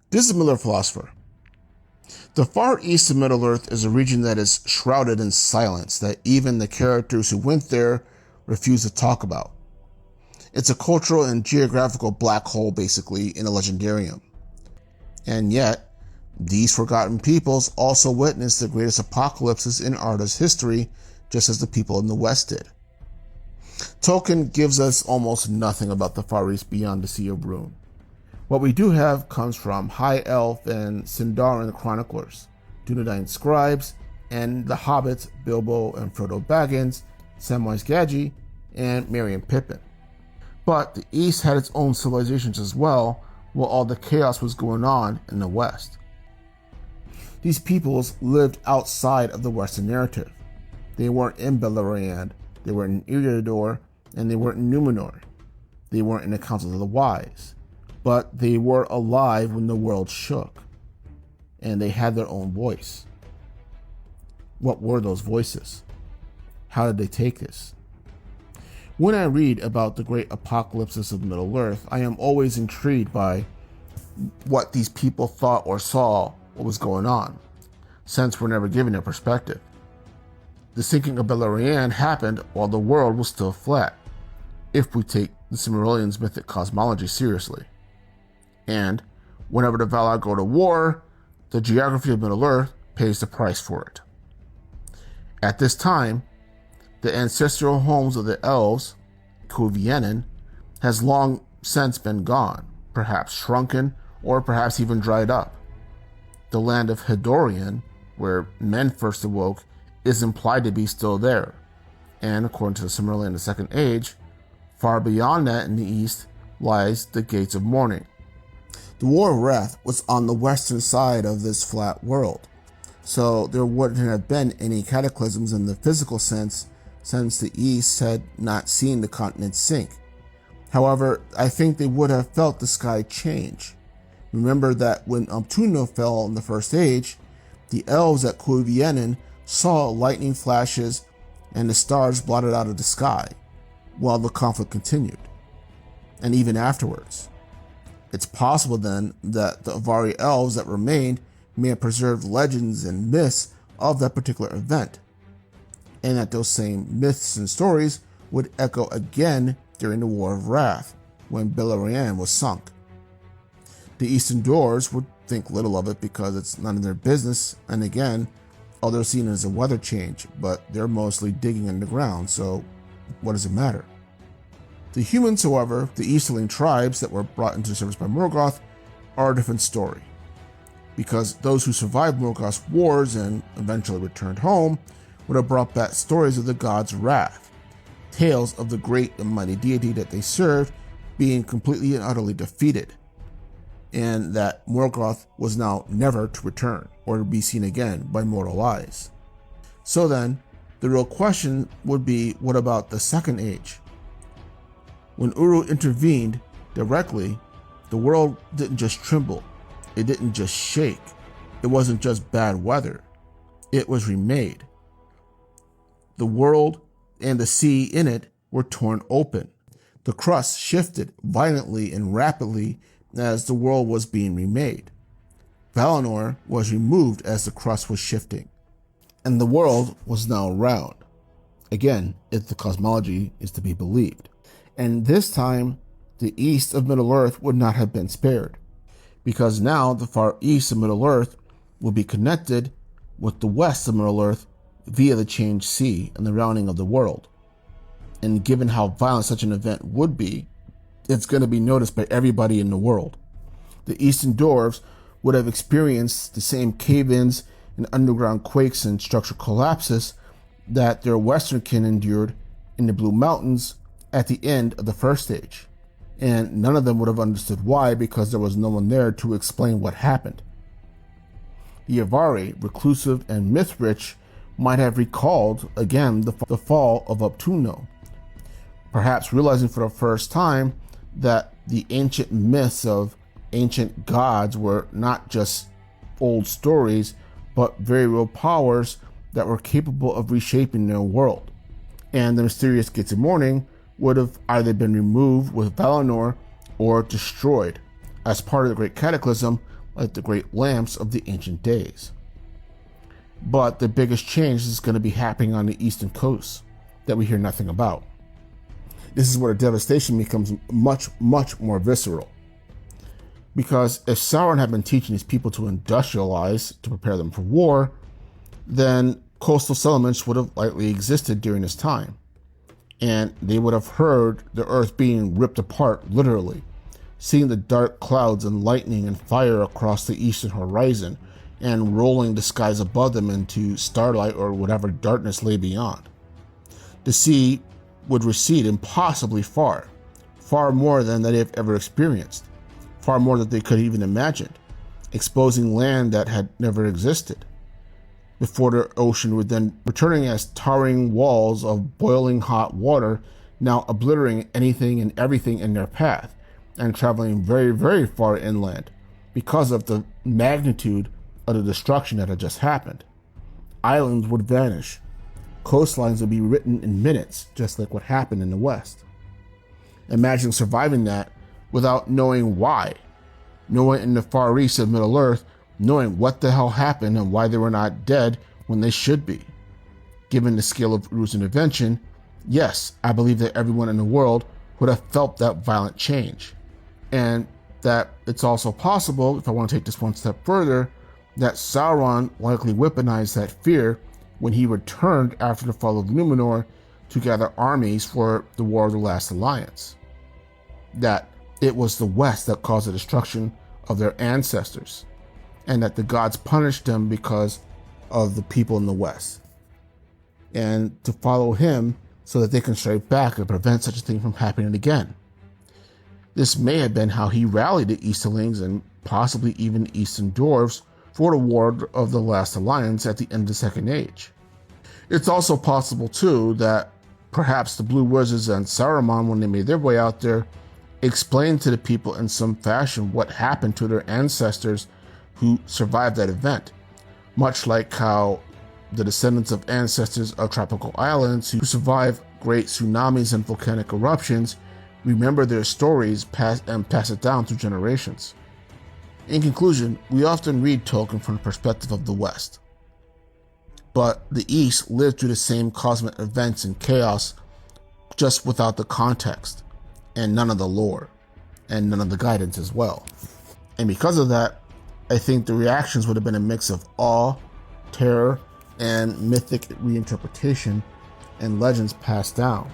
This is a Miller philosopher. The far east of Middle-earth is a region that is shrouded in silence that even the characters who went there refuse to talk about. It's a cultural and geographical black hole, basically, in a legendarium. And yet, these forgotten peoples also witnessed the greatest apocalypses in Arda's history, just as the people in the West did. Tolkien gives us almost nothing about the Far East beyond the Sea of Bruin. What we do have comes from High Elf and Sindarin chroniclers, Dunedain scribes, and the hobbits Bilbo and Frodo Baggins, Samwise Gamgee, and Merry and Pippin. But the East had its own civilizations as well, while all the chaos was going on in the West. These peoples lived outside of the Western narrative. They weren't in Beleriand, they weren't in Eriador, and they weren't in Numenor. They weren't in the Councils of the Wise. But they were alive when the world shook, and they had their own voice. What were those voices? How did they take this? When I read about the great apocalypses of Middle-earth, I am always intrigued by what these people thought or saw what was going on, since we're never given a perspective. The sinking of Beleriand happened while the world was still flat, if we take the Silmarillion's mythic cosmology seriously. And whenever the Valar go to war, the geography of Middle-earth pays the price for it. At this time, the ancestral homes of the elves, Cuiviénen, has long since been gone, perhaps shrunken, or perhaps even dried up. The land of Hedorian, where men first awoke, is implied to be still there, and according to the Silmarillion, the Second Age, far beyond that in the east lies the Gates of Morning. The War of Wrath was on the western side of this flat world, so there wouldn't have been any cataclysms in the physical sense, since the East had not seen the continent sink. However, I think they would have felt the sky change. Remember that when Umptuno fell in the First Age, the elves at Cuiviénen saw lightning flashes and the stars blotted out of the sky, while the conflict continued, and even afterwards. It's possible then that the Avari elves that remained may have preserved legends and myths of that particular event, and that those same myths and stories would echo again during the War of Wrath, when Beleriand was sunk. The Eastern Dwarves would think little of it because it's none of their business, and again, all they're seeing is a weather change, but they're mostly digging underground, so what does it matter? The humans, however, the Easterling tribes that were brought into service by Morgoth, are a different story, because those who survived Morgoth's wars and eventually returned home would have brought back stories of the god's wrath, tales of the great and mighty deity that they served being completely and utterly defeated, and that Morgoth was now never to return or to be seen again by mortal eyes. So then, the real question would be, what about the Second Age? When Uru intervened directly, the world didn't just tremble, it didn't just shake, it wasn't just bad weather, it was remade. The world and the sea in it were torn open. The crust shifted violently and rapidly as the world was being remade. Valinor was removed as the crust was shifting, and the world was now round. Again, if the cosmology is to be believed. And this time, the east of Middle-earth would not have been spared, because now the far east of Middle-earth would be connected with the west of Middle-earth via the changed sea and the rounding of the world. And given how violent such an event would be, it's going to be noticed by everybody in the world. The Eastern Dwarves would have experienced the same cave-ins and underground quakes and structural collapses that their western kin endured in the Blue Mountains at the end of the First Age, and none of them would have understood why, because there was no one there to explain what happened. The Avari, reclusive and myth-rich, might have recalled again the fall of Umptuno, perhaps realizing for the first time that the ancient myths of ancient gods were not just old stories, but very real powers that were capable of reshaping their world. And the mysterious Gates of Morning would have either been removed with Valinor or destroyed as part of the Great Cataclysm like the great lamps of the ancient days. But the biggest change is going to be happening on the eastern coast that we hear nothing about. This is where the devastation becomes much, much more visceral. Because if Sauron had been teaching his people to industrialize to prepare them for war, then coastal settlements would have likely existed during this time. And they would have heard the earth being ripped apart, literally, seeing the dark clouds and lightning and fire across the eastern horizon and rolling the skies above them into starlight or whatever darkness lay beyond. The sea would recede impossibly far, far more than they've ever experienced, far more than they could even imagine, exposing land that had never existed, before the ocean would then returning as towering walls of boiling hot water, now obliterating anything and everything in their path, and traveling very, very far inland because of the magnitude of the destruction that had just happened. Islands would vanish. Coastlines would be written in minutes, just like what happened in the West. Imagine surviving that without knowing why. Knowing in the far east of Middle Earth, knowing what the hell happened and why they were not dead when they should be. Given the scale of Uru's intervention, yes, I believe that everyone in the world would have felt that violent change. And that it's also possible, if I want to take this one step further, that Sauron likely weaponized that fear when he returned after the fall of Numenor to gather armies for the War of the Last Alliance. That it was the West that caused the destruction of their ancestors, and that the gods punished them because of the people in the West, and to follow him so that they can strike back and prevent such a thing from happening again. This may have been how he rallied the Easterlings and possibly even Eastern Dwarves for the War of the Last Alliance at the end of the Second Age. It's also possible, too, that perhaps the Blue Wizards and Saruman, when they made their way out there, explained to the people in some fashion what happened to their ancestors who survived that event, much like how the descendants of ancestors of tropical islands who survived great tsunamis and volcanic eruptions remember their stories pass it down through generations. In conclusion, we often read Tolkien from the perspective of the West, but the East lived through the same cosmic events and chaos, just without the context, and none of the lore, and none of the guidance as well. And because of that, I think the reactions would have been a mix of awe, terror, and mythic reinterpretation and legends passed down,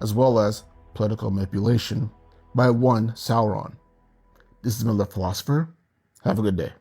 as well as political manipulation by one Sauron. This is Miller Philosopher. Have a good day.